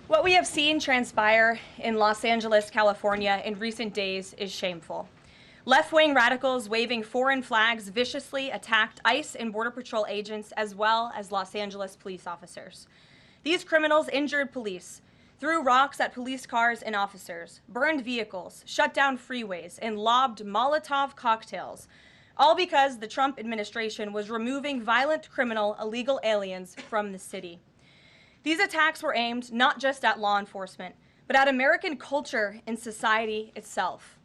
What we have seen transpire in Los Angeles, California in recent days is shameful. Left-wing radicals waving foreign flags viciously attacked ICE and Border Patrol agents as well as Los Angeles police officers. These criminals injured police, threw rocks at police cars and officers, burned vehicles, shut down freeways, and lobbed Molotov cocktails, all because the Trump administration was removing violent criminal illegal aliens from the city. These attacks were aimed not just at law enforcement, but at American culture and society itself.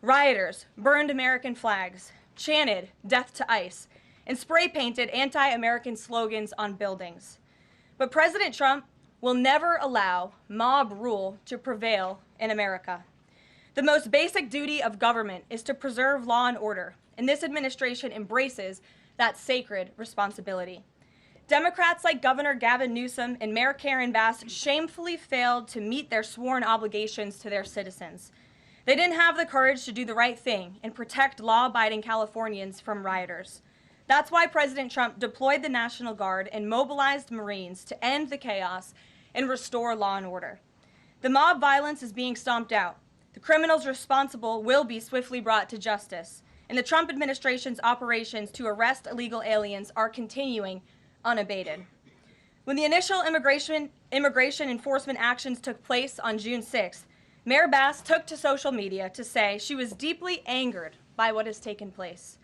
Rioters burned American flags, chanted "Death to ICE," and spray-painted anti-American slogans on buildings. But President Trump will never allow mob rule to prevail in America. The most basic duty of government is to preserve law and order, and this administration embraces that sacred responsibility. Democrats like Governor Gavin Newsom and Mayor Karen Bass shamefully failed to meet their sworn obligations to their citizens. They didn't have the courage to do the right thing and protect law-abiding Californians from rioters. That's why President Trump deployed the National Guard and mobilized Marines to end the chaos and restore law and order. The mob violence is being stomped out. The criminals responsible will be swiftly brought to justice, and the Trump administration's operations to arrest illegal aliens are continuing unabated. When the initial immigration enforcement actions took place on June 6th, Mayor Bass took to social media to say she was deeply angered by what has taken place.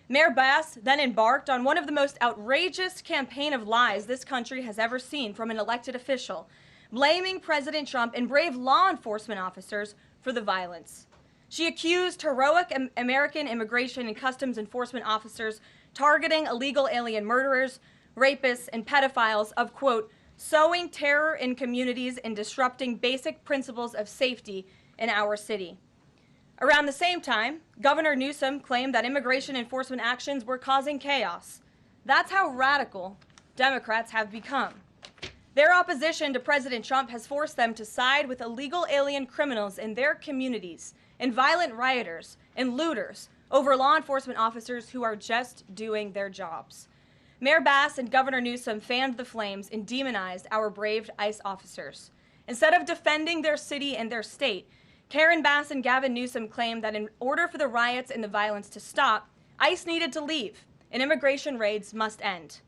Mayor Bass then embarked on one of the most outrageous campaign of lies this country has ever seen from an elected official, blaming President Trump and brave law enforcement officers for the violence. She accused heroic American immigration and customs enforcement officers targeting illegal alien murderers, rapists, and pedophiles of, quote, sowing terror in communities and disrupting basic principles of safety in our city. Around the same time, Governor Newsom claimed that immigration enforcement actions were causing chaos. That's how radical Democrats have become. Their opposition to President Trump has forced them to side with illegal alien criminals in their communities and violent rioters and looters over law enforcement officers who are just doing their jobs. Mayor Bass and Governor Newsom fanned the flames and demonized our brave ICE officers. Instead of defending their city and their state, Karen Bass and Gavin Newsom claimed that in order for the riots and the violence to stop, ICE needed to leave and immigration raids must end.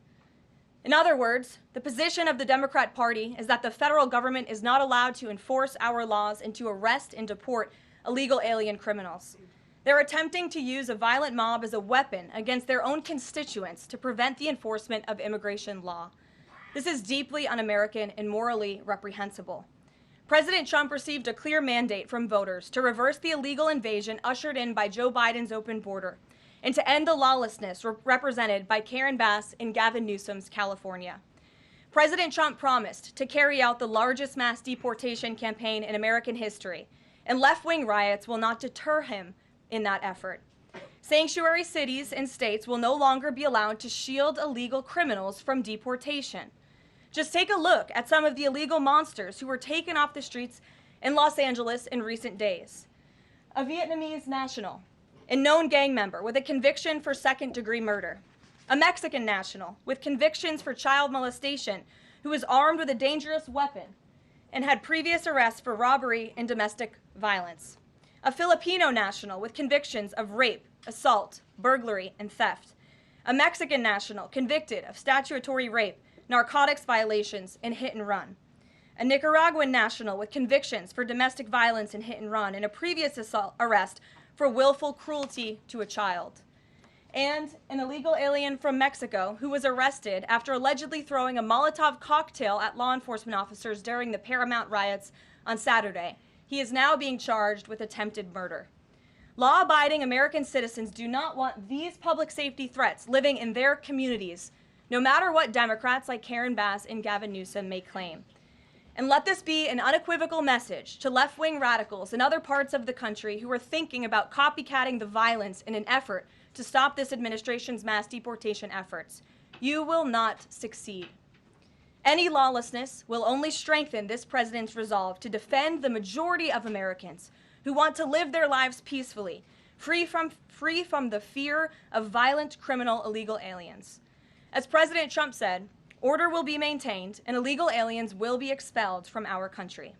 In other words, the position of the Democrat Party is that the federal government is not allowed to enforce our laws and to arrest and deport illegal alien criminals. They're attempting to use a violent mob as a weapon against their own constituents to prevent the enforcement of immigration law. This is deeply un-American and morally reprehensible. President Trump received a clear mandate from voters to reverse the illegal invasion ushered in by Joe Biden's open border and to end the lawlessness represented by Karen Bass and Gavin Newsom's California. President Trump promised to carry out the largest mass deportation campaign in American history, and left-wing riots will not deter him in that effort. Sanctuary cities and states will no longer be allowed to shield illegal criminals from deportation. Just take a look at some of the illegal monsters who were taken off the streets in Los Angeles in recent days. A Vietnamese national, a known gang member with a conviction for second-degree murder. A Mexican national with convictions for child molestation who was armed with a dangerous weapon and had previous arrests for robbery and domestic violence. A Filipino national with convictions of rape, assault, burglary, and theft. A Mexican national convicted of statutory rape, narcotics violations, and hit and run. A Nicaraguan national with convictions for domestic violence and hit and run, and a previous arrest for willful cruelty to a child. And an illegal alien from Mexico who was arrested after allegedly throwing a Molotov cocktail at law enforcement officers during the Paramount riots on Saturday. He is now being charged with attempted murder. Law-abiding American citizens do not want these public safety threats living in their communities, no matter what Democrats like Karen Bass and Gavin Newsom may claim. And let this be an unequivocal message to left-wing radicals in other parts of the country who are thinking about copycatting the violence in an effort to stop this administration's mass deportation efforts. You will not succeed. Any lawlessness will only strengthen this president's resolve to defend the majority of Americans who want to live their lives peacefully, free from the fear of violent criminal illegal aliens. As President Trump said, Order will be maintained, and illegal aliens will be expelled from our country.